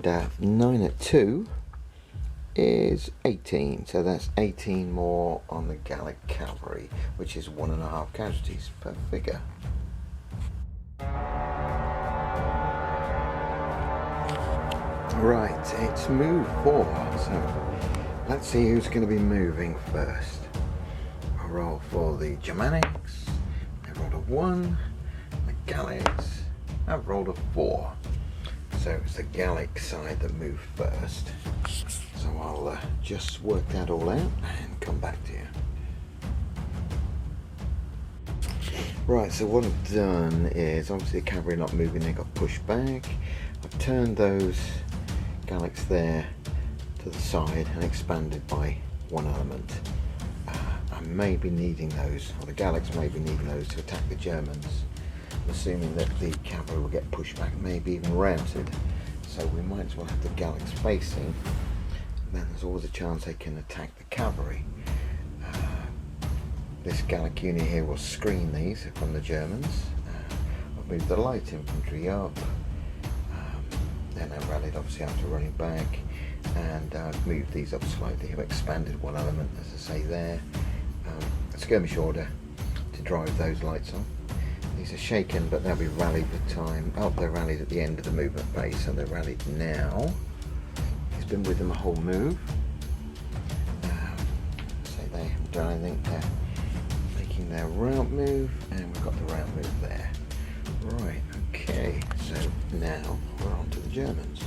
And 9 at 2 is 18, so that's 18 more on the Gallic cavalry, which is 1.5 casualties per figure. Right, it's move 4, so let's see who's going to be moving first. I'll roll for the Germanics. I rolled a 1. The Gallics, I've rolled a 4. So it's the Gallic side that moved first. So I'll just work that all out and come back to you. Right, so what I've done is, obviously the cavalry not moving, they got pushed back. I've turned those Gallics there to the side and expanded by 1 element. I may be needing those, or the Gallics may be needing those to attack the Germans. I'm assuming that the cavalry will get pushed back, maybe even routed. So we might as well have the Gallics facing. Then there's always a chance they can attack the cavalry. This Gallic unit here will screen these from the Germans. I've moved the light infantry up. Then I rallied obviously after running back, and I've moved these up slightly. I've expanded 1 element, as I say there. A skirmish order to drive those lights on. These are shaken, but they'll be rallied with time. Oh, they're rallied at the end of the movement phase, so they're rallied now. He's been with them a whole move. So they haven't done anything. They're making their route move, and we've got the route move there. Right, okay, so now we're on to the Germans.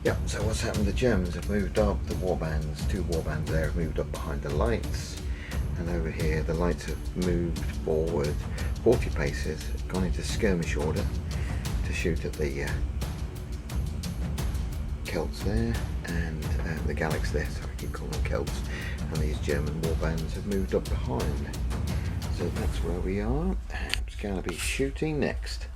Yep, so what's happened? The Germans have moved up, the warbands, 2 warbands there have moved up behind the lights. And over here the lights have moved forward 40 paces, gone into skirmish order to shoot at the Celts there, and the Gallics there, sorry, I keep calling them Celts, and these German warbands have moved up behind. So that's where we are. I'm just going to be shooting next.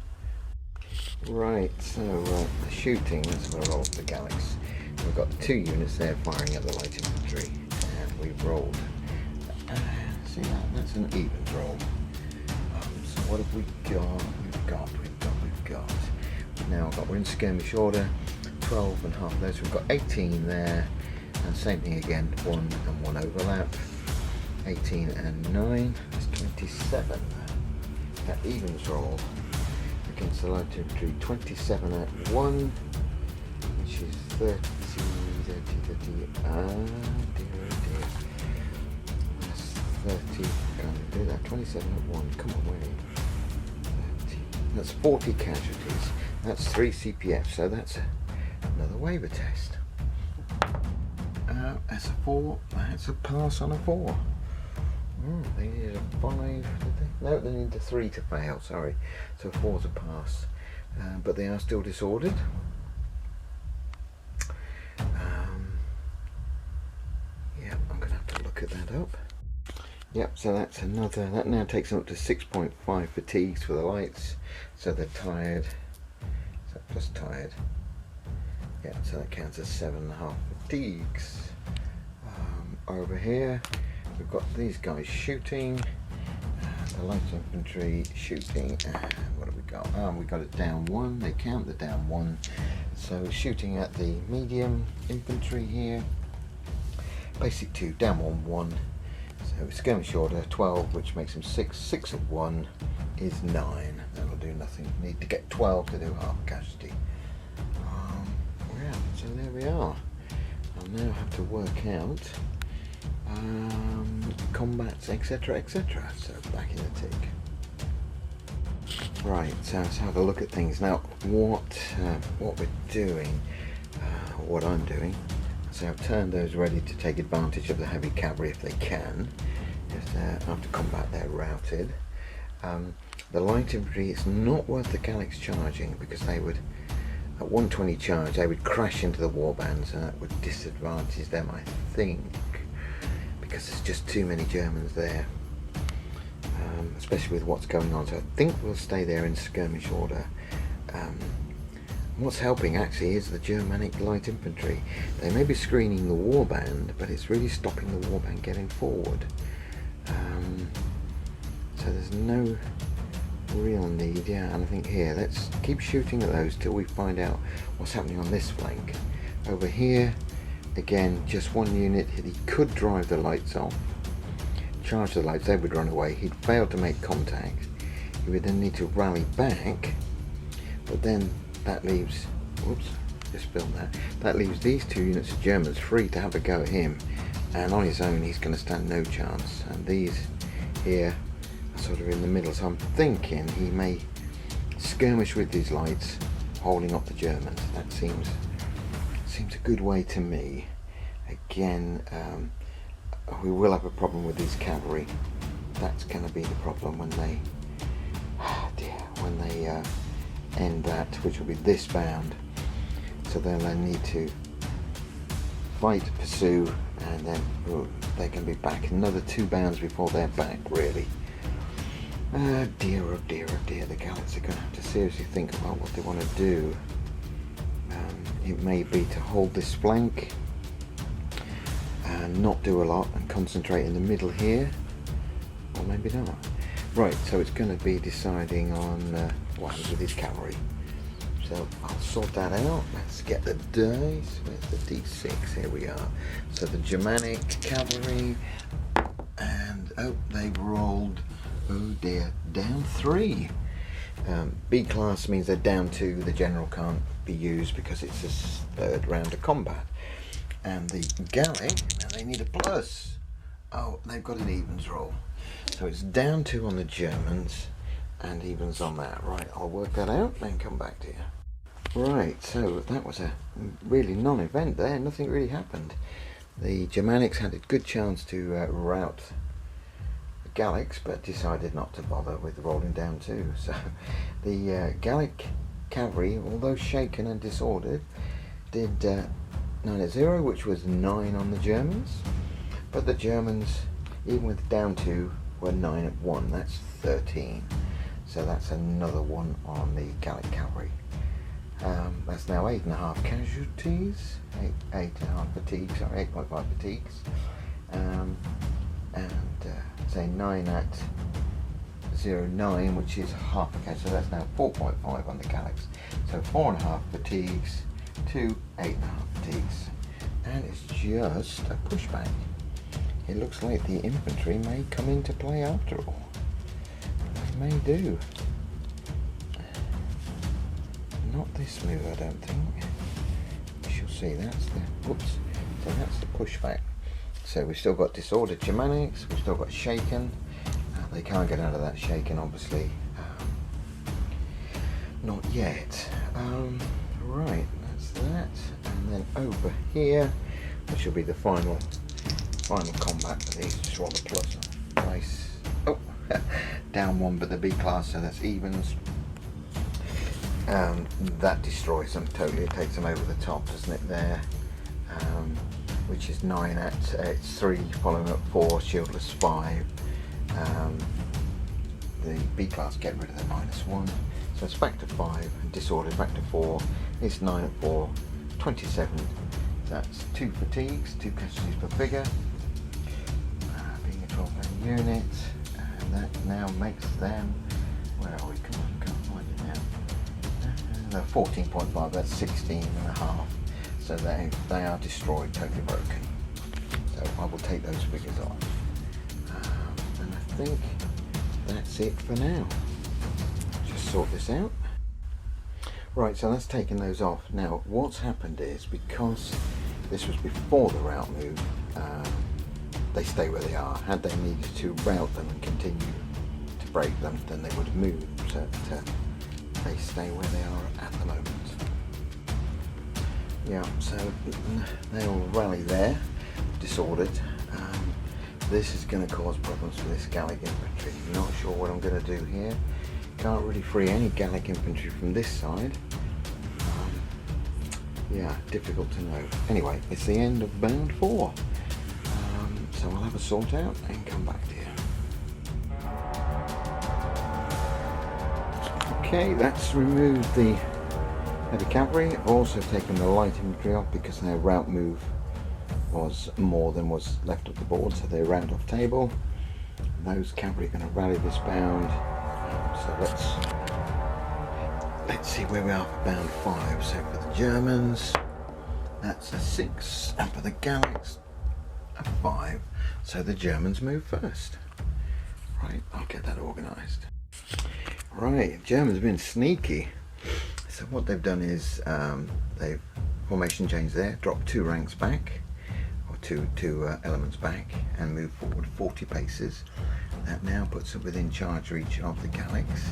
Right, so the shooting, let's have a roll for the Gallics. We've got 2 units there firing at the light infantry, and we've rolled. See that? That's an even roll. So what have we got? We've got. Now we're in skirmish order. 12 and half of those. We've got 18 there, and same thing again. 1 and 1 overlap. 18 and 9. That's 27. That evens roll against the light infantry. 27 at 1, which is 30. Dear. 30, can't do that, 27 at 1, come on, wait. 30, that's 40 casualties, that's 3 CPF, so that's another waiver test. That's a 4, that's a pass on a 4. They needed a 5, did they? No, they needed a 3 to fail, sorry, so 4's a pass, but they are still disordered. Yeah, I'm going to have to look at that up. Yep, so that's another, that now takes them up to 6.5 fatigues for the lights, so they're tired, so plus tired, yeah, so that counts as 7.5 fatigues. Over here, we've got these guys shooting, the light infantry shooting, and what have we got? We got it down 1, they count the down 1, so shooting at the medium infantry here, basic 2, down 1. So skirmish order 12, which makes them 6. 6 of 1 is 9. That'll do nothing. Need to get 12 to do half a casualty. Yeah, so there we are. I'll now have to work out combats, etc, etc. So back in the tick. Right, so let's have a look at things now. What we're doing, what I'm doing. So I've turned those ready to take advantage of the heavy cavalry if they can. Just after combat they're routed. The light infantry, it's not worth the Gallics charging, because they would, at 120 charge, they would crash into the warbands, and that would disadvantage them, I think, because there's just too many Germans there, especially with what's going on. So I think we'll stay there in skirmish order. What's helping actually is the Germanic light infantry. They may be screening the warband, but it's really stopping the warband getting forward. So there's no real need, yeah. And I think here, let's keep shooting at those till we find out what's happening on this flank. Over here, again, just one unit. He could drive the lights off, charge the lights, they would run away. He'd fail to make contact. He would then need to rally back, but then that leaves, whoops, just filmed that. That leaves these two units of Germans free to have a go at him, and on his own he's going to stand no chance. And these here are sort of in the middle, so I'm thinking he may skirmish with these lights, holding up the Germans. That seems a good way to me. Again, we will have a problem with these cavalry. That's going to be the problem when they, end that, which will be this bound. So then they need to fight, pursue, and then they can be back another 2 bounds before they're back, really. Oh dear, oh dear, oh dear. The Gallics are going to have to seriously think about what they want to do. It may be to hold this flank and not do a lot and concentrate in the middle here, or maybe not. Right, so it's going to be deciding on what happens with his cavalry. So I'll sort that out. Let's get the dice. Where's the D6? Here we are. So the Germanic cavalry, and oh, they've rolled, oh dear, down 3. B class means they're down 2. The general can't be used because it's a 3rd round of combat. And the Gallic, now they need a plus. Oh, they've got an evens roll. So it's down 2 on the Germans and evens on that. Right, I'll work that out and come back to you. Right, so that was a really non-event there. Nothing really happened. The Germanics had a good chance to rout the Gallics, but decided not to bother with rolling down 2. So the Gallic cavalry, although shaken and disordered, did 9-0, which was 9 on the Germans. But the Germans, even with down 2, were 9-1. That's 13. So that's another 1 on the Gallic cavalry. That's now 8.5 casualties, 8.5 fatigues, or 8.5 fatigues, and say 9 at 0.9, which is half a casualty. So that's now 4.5 on the Gallics. So 4.5 fatigues to 8.5 fatigues, and it's just a pushback. It looks like the infantry may come into play after all. They may do. Not this move, I don't think. We shall see. That's the, whoops. So that's the pushback. So we've still got disordered Germanics. We've still got shaken. They can't get out of that shaken, obviously. Not yet. Right, that's that. And then over here, which will be the final combat for these. Just roll the plus. Nice. Oh, down 1, but the B class, so that's evens. That destroys them totally. It takes them over the top, doesn't it, there? Which is 9 at it's 3, following up 4, shieldless 5. The B class get rid of the -1, so it's back to 5, and disordered back to 4. It's 9 at 4, 27. That's 2 fatigues, 2 casualties per figure. Being a 12-man unit, and that now makes them, where are we? Come on, can't find it now. 14.5, that's 16.5. So they are destroyed, totally broken. So I will take those figures off. And I think that's it for now. Just sort this out. Right, so that's taken those off. Now what's happened is, because this was before the rout move, they stay where they are. Had they needed to rout them and continue to break them, then they would have moved. So they stay where they are at the moment. Yeah, so they'll rally there, disordered. This is going to cause problems for this Gallic infantry. Not sure what I'm going to do here. Can't really free any Gallic infantry from this side. Yeah, difficult to know. Anyway, it's the end of bound 4. So I'll have a sort out and come back to you. Okay, that's removed the heavy cavalry. I've also taken the light infantry off because their rout move was more than was left of the board, so they're round off table. Those cavalry are going to rally this bound, so let's see where we are for band 5. So for the Germans, that's a 6, and for the Gallics, a 5. So the Germans move first. Right, I'll get that organised. Right, Germans have been sneaky. So what they've done is they've formation changed there, dropped 2 ranks back, or two elements back, and moved forward 40 paces. That now puts it within charge reach of the Gallics.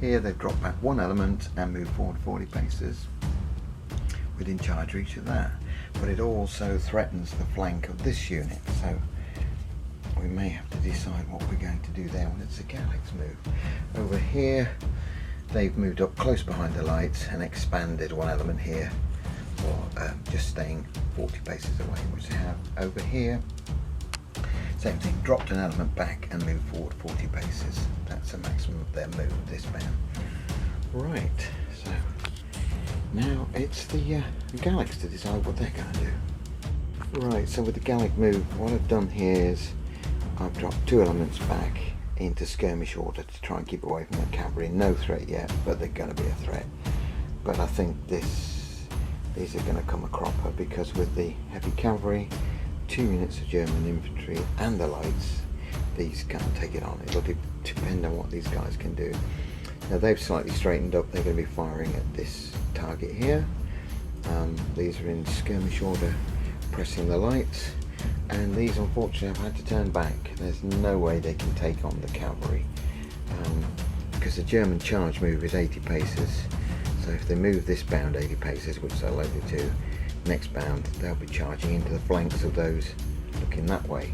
Here they've dropped back 1 element and moved forward 40 paces within charge reach of that. But it also threatens the flank of this unit, so we may have to decide what we're going to do there when it's a Gallics move. Over here they've moved up close behind the lights and expanded 1 element here, or just staying 40 paces away, which they have. Over here, same thing, dropped an element back and moved forward 40 paces. That's the maximum of their move, this band. Right, so now it's the Gallics to decide what they're going to do. Right, so with the Gallic move, what I've done here is I've dropped 2 elements back into skirmish order to try and keep away from the cavalry. No threat yet, but they're going to be a threat. But I think these are going to come a cropper, because with the heavy cavalry, 2 units of German infantry and the lights, these can't take it on. It'll depend on what these guys can do. Now they've slightly straightened up. They're going to be firing at this target here. These are in skirmish order, pressing the lights, and these unfortunately have had to turn back. There's no way they can take on the cavalry, because the German charge move is 80 paces. So if they move this bound 80 paces, which they're likely to, next bound they'll be charging into the flanks of those looking that way.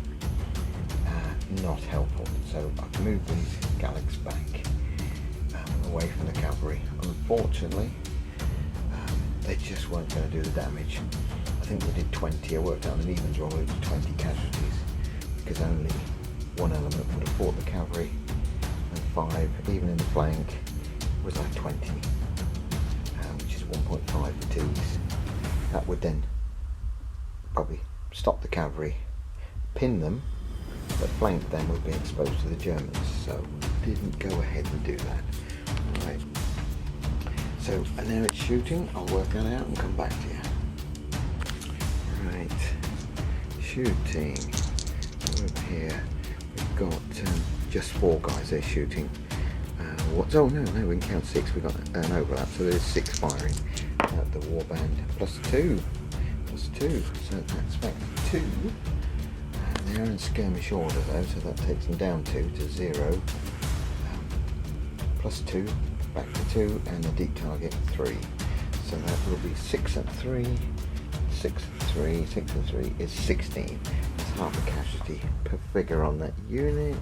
Not helpful. So I've moved these Gallics back away from the cavalry. Unfortunately, they just weren't going to do the damage. I think we did 20. I worked out an evens roll, we did 20 casualties, because only 1 element would have fought the cavalry, and 5, even in the flank, was like 20, which is 1.5 fatigues. That would then probably stop the cavalry, pin them, but flank them would be exposed to the Germans, so didn't go ahead and do that. Right. So now it's shooting. I'll work that out and come back to you. Right, shooting. Over here we've got just 4 guys there shooting. Oh no, we can count 6. We've got an overlap, so there's 6 firing at the warband. Plus 2, so that's back to 2. They're in skirmish order though, so that takes them down 2 to 0. Plus 2, back to 2, and the deep target 3. So that will be 6 and 3, 6 and 3, 6 and 3 is 16. That's half a casualty per figure on that unit.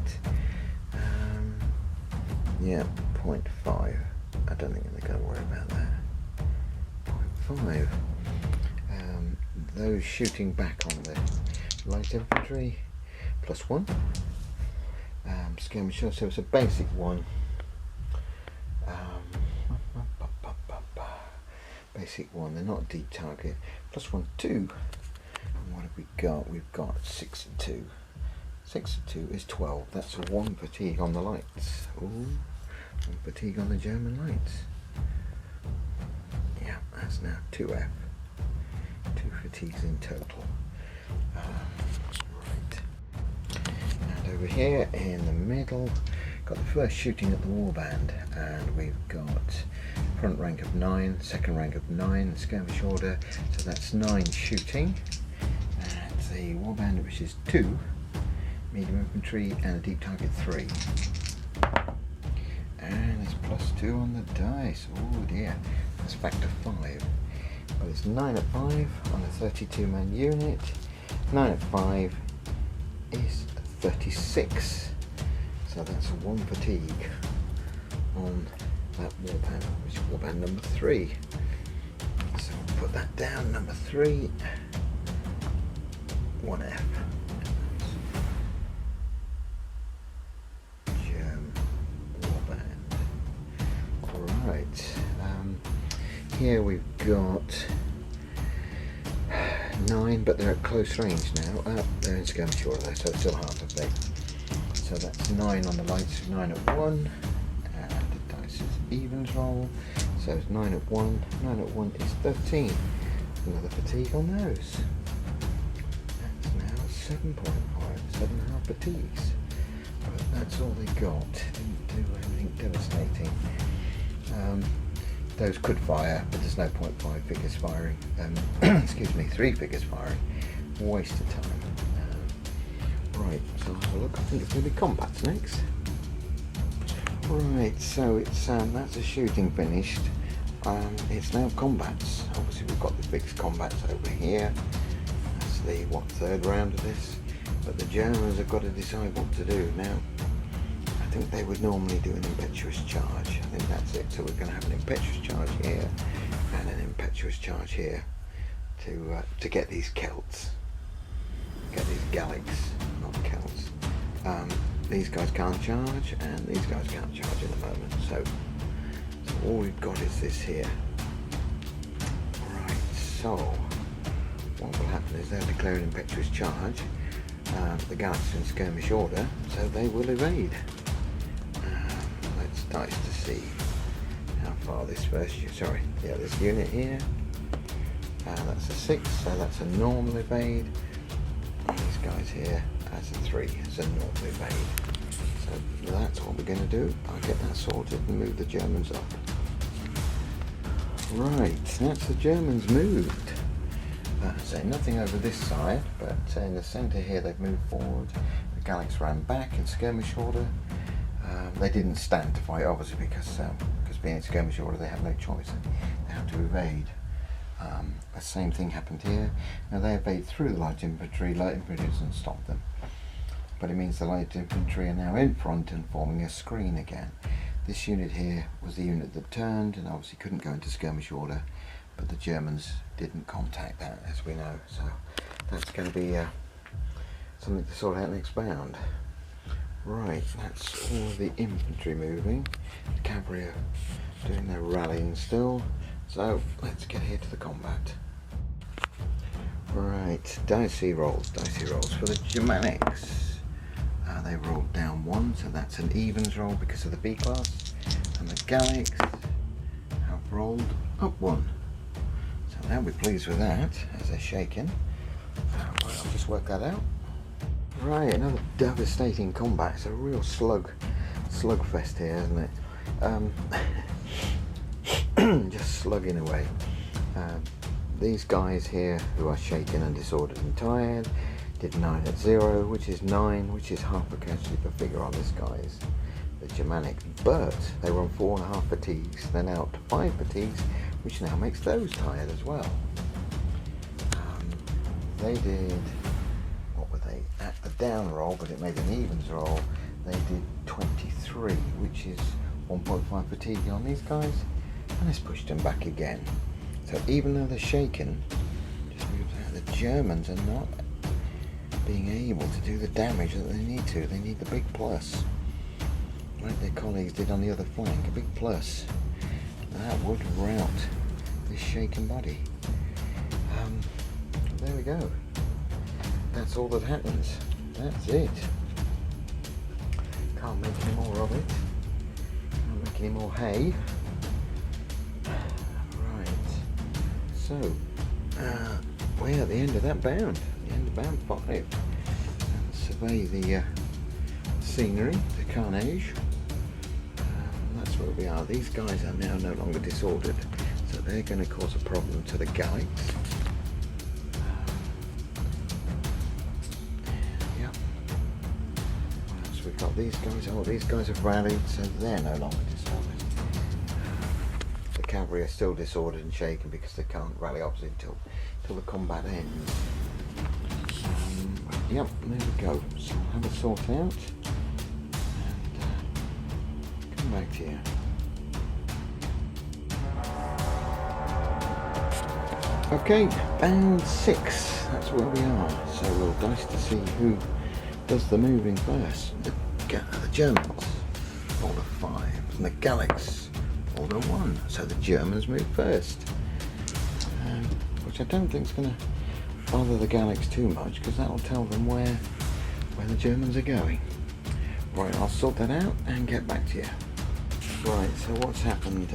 Yeah, 0.5. I don't think they're going to worry about that. 0.5. Those shooting back on the light infantry, plus 1. Skirmish, so it's a basic 1. Basic 1, they're not deep target. Plus 1, 2. And what have we got? We've got 6 and 2. 6 and 2 is 12. That's 1 fatigue on the lights. Ooh, 1 fatigue on the German lights. Yeah, that's now 2F. 2 fatigues in total. Right. And over here in the middle, got the first shooting at the warband, and we've got front rank of 9, second rank of 9, skirmish order, so that's 9 shooting, and the warband, which is 2 medium infantry and a deep target 3, and it's plus 2 on the dice. Oh dear, that's factor 5. Well, it's 9 at 5 on a 32 man unit. 9 at 5 is 36, so that's 1 fatigue on that warband, which is warband number 3. So we'll put that down, number 3, 1F. German warband. Alright, here we've got 9, but they're at close range now. They're in skirmish order though, so it's still half of them. So So that's 9 on the lights, 9 at 1, and the dice is evens roll, so it's 9 at 1, 9 at 1 is 13. Another fatigue on those. That's now 7.5, 7.5 fatigues. But that's all they got. Didn't do anything devastating. Those could fire, but there's no point 5 figures firing. Excuse me, 3 figures firing. Waste of time. Right, so I'll have a look. I think it's going to be combats next. Right, so it's that's a shooting finished. It's now combats. Obviously we've got the big combats over here. That's the third round of this. But the Germans have got to decide what to do now. I think they would normally do an impetuous charge. I think that's it. So we're going to have an impetuous charge here and an impetuous charge here to get these Celts, get these Gallics, not Celts. These guys can't charge, and these guys can't charge in the moment. So all we've got is this here. Right. So what will happen is they'll declare an impetuous charge. The Gallics in skirmish order, so they will evade. Let's dice to see how far this this unit here. That's a 6, so that's a normal evade. And these guys here, that's a 3, it's a normal evade. So that's what we're going to do. I'll get that sorted and move the Germans up. Right, that's the Germans moved. So nothing over this side, but in the centre here they've moved forward. The Gallics ran back in skirmish order. They didn't stand to fight, obviously, because being in skirmish order they have no choice. They have to evade. The same thing happened here. Now they evade through the light infantry. Light infantry doesn't stop them, but it means the light infantry are now in front and forming a screen again. This unit here was the unit that turned and obviously couldn't go into skirmish order, but the Germans didn't contact that, as we know. So that's going to be something to sort out next bound. Right, that's all of the infantry moving. The cavalry are doing their rallying still. So let's get here to the combat. Right, dicey rolls for the Germanics. They rolled down 1, so that's an evens roll because of the B class. And the Gallics have rolled up 1. So they'll be pleased with that, as they're shaking. Right, I'll just work that out. Right, another devastating combat. It's a real slugfest here, isn't it? Just slugging away. These guys here, who are shaken and disordered and tired, did 9 at 0, which is 9, which is half a casualty per figure on this guy's, the Germanic. But they were on 4.5 fatigues, then out to 5 fatigues, which now makes those tired as well. They did, what were they, at the down roll, but it made an evens roll. They did 23, which is 1.5 fatigue on these guys, and this pushed them back again. So even though they're shaken, just moves out, the Germans are not being able to do the damage that they need to. They need the big plus, like their colleagues did on the other flank. A big plus that would rout this shaken body. There we go. That's all that happens. That's it. Can't make any more of it. Can't make any more hay. Right. So, we're at the end of that bound. The end of bound 5. And survey the scenery, the carnage. That's where we are. These guys are now no longer disordered, so they're going to cause a problem to the Gallics. We've got these guys. Oh, these guys have rallied, so they're no longer disordered. The cavalry are still disordered and shaken because they can't rally opposite until the combat ends. Yep, there we go. So I'll have it sort out and come back to you. Okay, bound 6. That's where we are. So we'll dice to see who does the moving first. The Germans rolled a 5 and the Gallics rolled a 1, so the Germans move first, which I don't think is going to bother the Gallics too much, because that will tell them where the Germans are going. Right, I'll sort that out and get back to you. Right, so what's happened?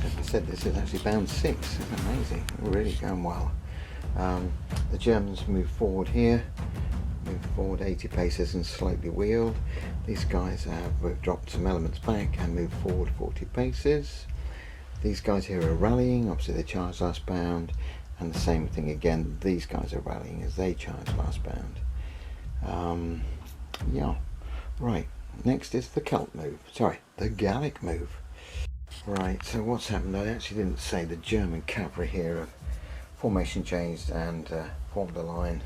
As I said, this is actually bound 6. It's amazing. We're really going well. The Germans move forward here, move forward 80 paces and slightly wheeled. These guys have dropped some elements back and moved forward 40 paces. These guys here are rallying, obviously they charged last bound, and the same thing again, these guys are rallying as they charged last bound. Yeah, right, next is the Celt move, sorry, the Gallic move. Right, so what's happened, I actually didn't say the German cavalry here have formation changed and formed a line.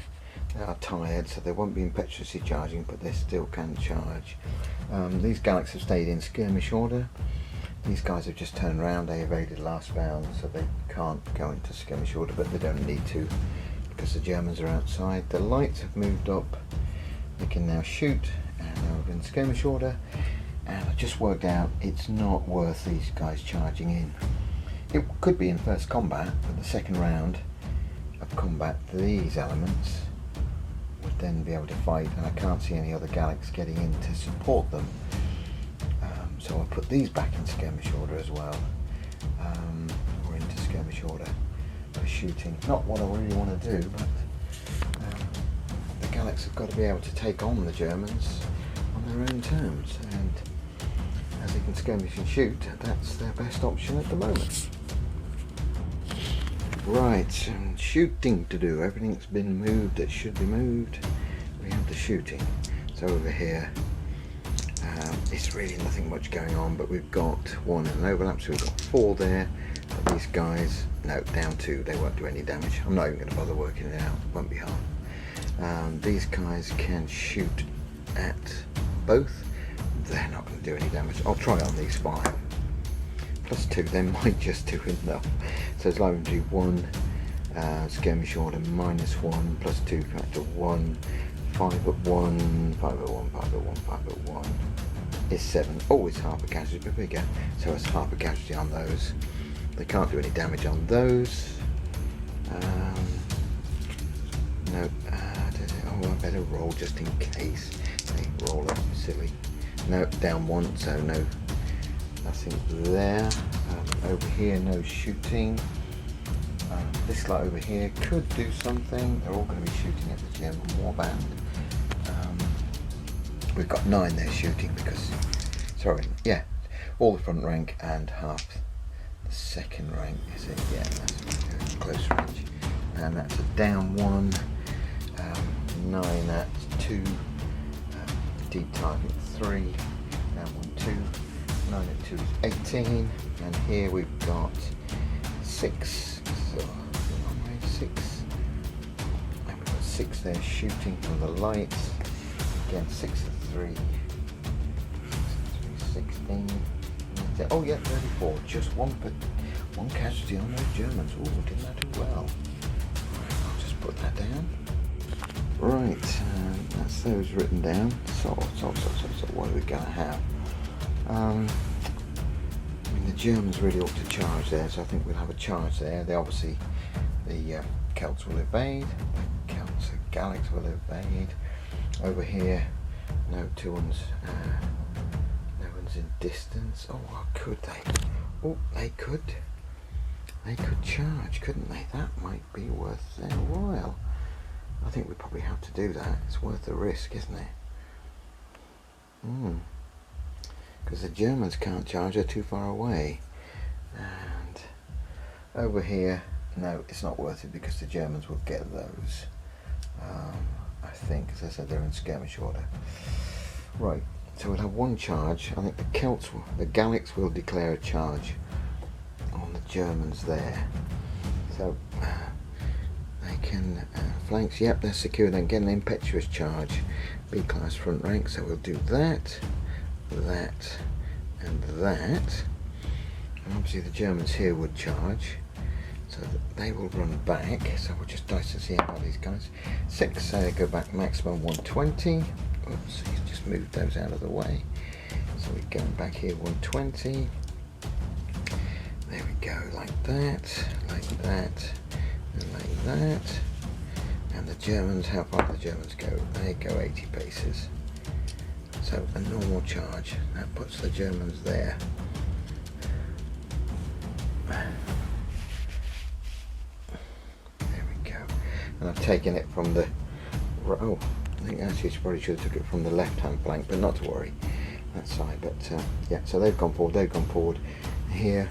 They are tired, so they won't be impetuously charging, but they still can charge. These Gallics have stayed in skirmish order. These guys have just turned around, they evaded last bound, so they can't go into skirmish order, but they don't need to because the Germans are outside. The lights have moved up, they can now shoot, and now we're in skirmish order. And I just worked out it's not worth these guys charging in. It could be in first combat, but the second round of combat, these elements would then be able to fight, and I can't see any other Gallics getting in to support them. So I'll put these back in skirmish order as well, or into skirmish order for shooting. Not what I really want to do, but the Gallics have got to be able to take on the Germans on their own terms, and as they can skirmish and shoot, that's their best option at the moment. Right, shooting to do. Everything's been moved that should be moved. We have the shooting. So over here, it's really nothing much going on, but we've got 1 in an overlap, so we've got 4 there. But these guys, no, down 2, they won't do any damage. I'm not even going to bother working it out, it won't be hard. These guys can shoot at both. They're not going to do any damage. I'll try on these 5. Plus 2, they might just do enough. So it's likely to do 1, skirmish order -1, plus 2 factor 1, 5 at 1, 5 at 1, 5 at 1, 5 at 1 is 7. Oh, it's half a casualty, but bigger. So it's half a casualty on those. They can't do any damage on those. No, oh, I better roll just in case. They roll up silly. No, down 1, so no, nothing there. Over here, no shooting. This light over here could do something. They're all going to be shooting at the German warband. We've got 9 there shooting because, sorry, yeah, all the front rank and half the second rank, is it? Yeah, that's close range. And that's a down 1, 9 at 2, deep target 3, down 1, 2, 9 at 2 is 18, and here we've got 6, so 6, and we've got 6 there shooting from the lights, again 6 at 3, 16, oh yeah, 34, just one casualty on those Germans. Oh, didn't that do well? Right, I'll just put that down. Right, that's those written down. So what are we going to have? I mean, the Germans really ought to charge there, so I think we'll have a charge there. They obviously, the Celts will evade, the Celts, the Gallics will evade. Over here, no 2 ones, no one's in distance. Oh, could they? Oh, they could charge, couldn't they? That might be worth their while. I think we probably have to do that. It's worth the risk, isn't it? Because the Germans can't charge, they're too far away. And over here, no, it's not worth it because the Germans will get those. I think, as I said, they're in skirmish order. Right, so we'll have 1 charge. I think the Gallics will declare a charge on the Germans there. So they can flanks, yep, they're secure, then get an impetuous charge. B-class front rank, so we'll do that, that, and that. And obviously the Germans here would charge, so that they will run back. So we'll just dice and see how these guys. 6, go back maximum 120. Oops, he's just moved those out of the way. So we're going back here 120. There we go, like that, and like that. And the Germans, how far do the Germans go? They go 80 paces. So a normal charge, that puts the Germans there. There we go. And I've taken it from the, oh, I think actually I probably should have took it from the left hand flank, but not to worry, that side. But yeah, so they've gone forward, Here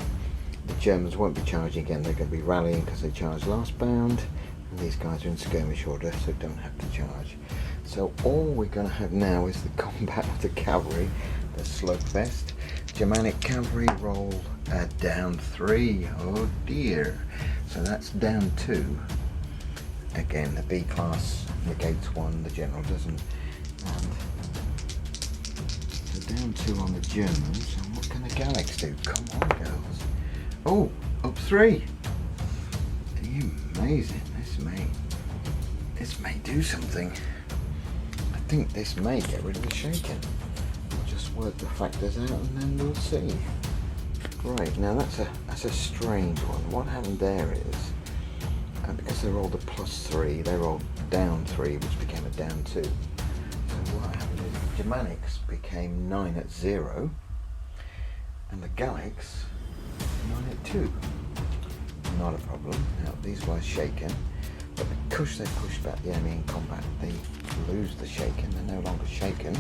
the Germans won't be charging again, they're going to be rallying because they charged last bound, and these guys are in skirmish order, so don't have to charge. So all we're going to have now is the combat of the cavalry, the slugfest. Germanic cavalry roll down 3. Oh dear. So that's down 2. Again, the B class negates 1, the general doesn't. And so down 2 on the Germans. And what can the Gallics do? Come on, girls. Oh, up 3. Amazing. This may do something. I think this may get rid of the shaken. We'll just work the factors out and then we'll see. Right, now that's a strange one. What happened there is, because they rolled a +3, they rolled down 3, which became a down 2. So what happened is Germanics became 9 at 0, and the Gallics 9 at 2. Not a problem. Now these guys shaken, but because they pushed back the enemy in combat, they lose the shaken. They're no longer shaken.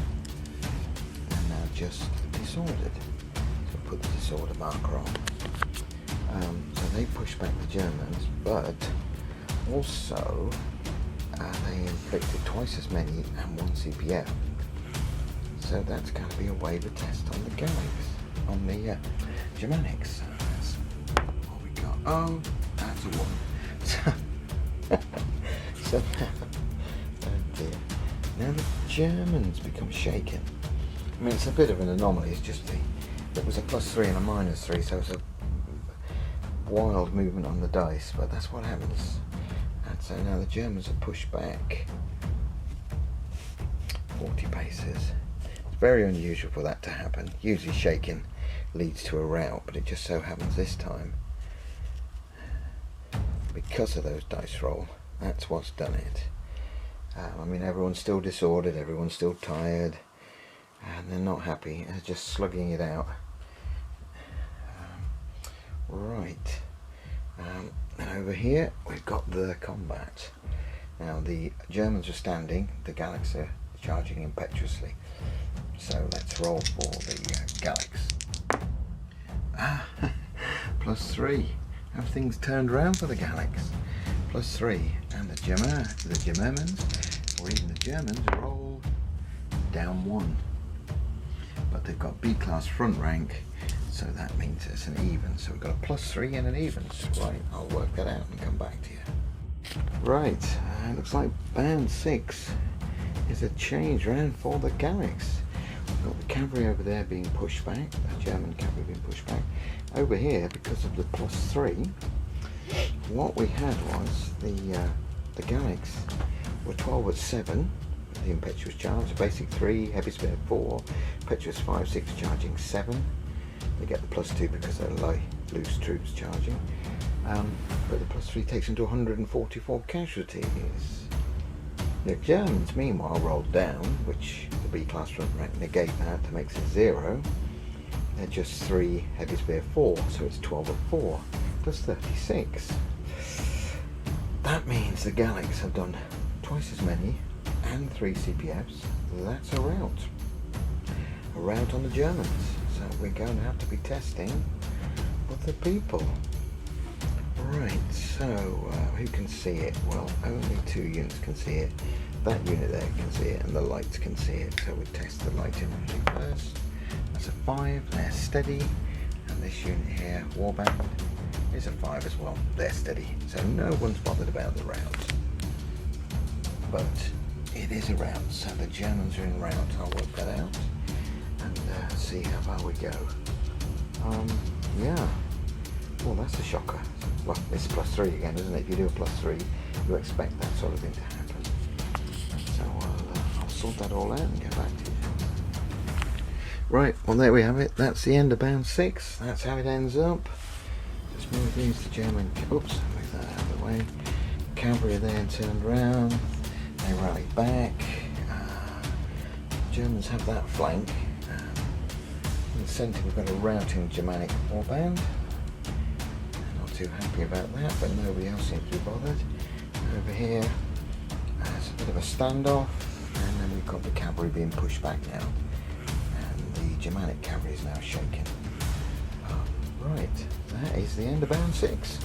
They're now just disordered. So put the disorder marker on. So they push back the Germans, but also they inflicted twice as many and 1 CPF. So that's going to be a waiver test on the Gallics, on the Germanics. So that's what we got. Oh, that's a 1. So now, oh dear. Now the Germans become shaken. I mean, it's a bit of an anomaly. It's just it was a +3 and a -3, so it's a wild movement on the dice. But that's what happens. And so now the Germans are pushed back 40 paces. It's very unusual for that to happen. Usually shaking leads to a rout, but it just so happens this time, because of those dice roll, that's what's done it. I mean, everyone's still disordered, everyone's still tired, and they're not happy. They're just slugging it out. Right. And over here we've got the combat. Now the Germans are standing, the Gallics are charging impetuously. So let's roll for the Gallics. +3. Have things turned around for the Gallics? +3, and the Germans, or even the Germans, roll down 1. But they've got B class front rank, so that means it's an even. So we've got a +3 and an even. Right, I'll work that out and come back to you. Right, looks like band 6 is a change round for the Gallics. We've got the cavalry over there being pushed back, the German cavalry being pushed back. Over here, because of the +3, what we had was the Gallics were 12 at 7, the impetuous charge, basic 3, heavy spear 4, impetuous 5, 6 charging 7. They get the +2 because they're loose troops charging. But the +3 takes them to 144 casualties. The Germans, meanwhile, rolled down, which the B class front rank negate that to make it 0. They're just 3, heavy spear 4, so it's 12 at 4, plus 36. That means the Gallics have done twice as many and 3 CPFs. That's a rout. A rout on the Germans. So we're going to have to be testing with the people. Right, so who can see it? Well, only 2 units can see it. That unit there can see it, and the lights can see it. So we test the light infantry first. That's a 5, they're steady. And this unit here, warband, is a 5 as well. They're steady. So no one's bothered about the rout. But it is a rout, so the Germans are in rout. I'll work that out and see how far we go. Yeah. Well, that's a shocker. Well, it's +3 again, isn't it? If you do a +3, you expect that sort of thing to happen. So I'll sort that all out and get back to you. Right, well there we have it. That's the end of band 6. That's how it ends up. Just move these to German. Oops, move that out of the way. Cavalry there turned round. They rallied back. Germans have that flank. In the centre we've got a routing Germanic warband. Not too happy about that, but nobody else seems to be bothered. Over here, there's a bit of a standoff, and then we've got the cavalry being pushed back now. And the Germanic cavalry is now shaken. Right, that is the end of bound 6.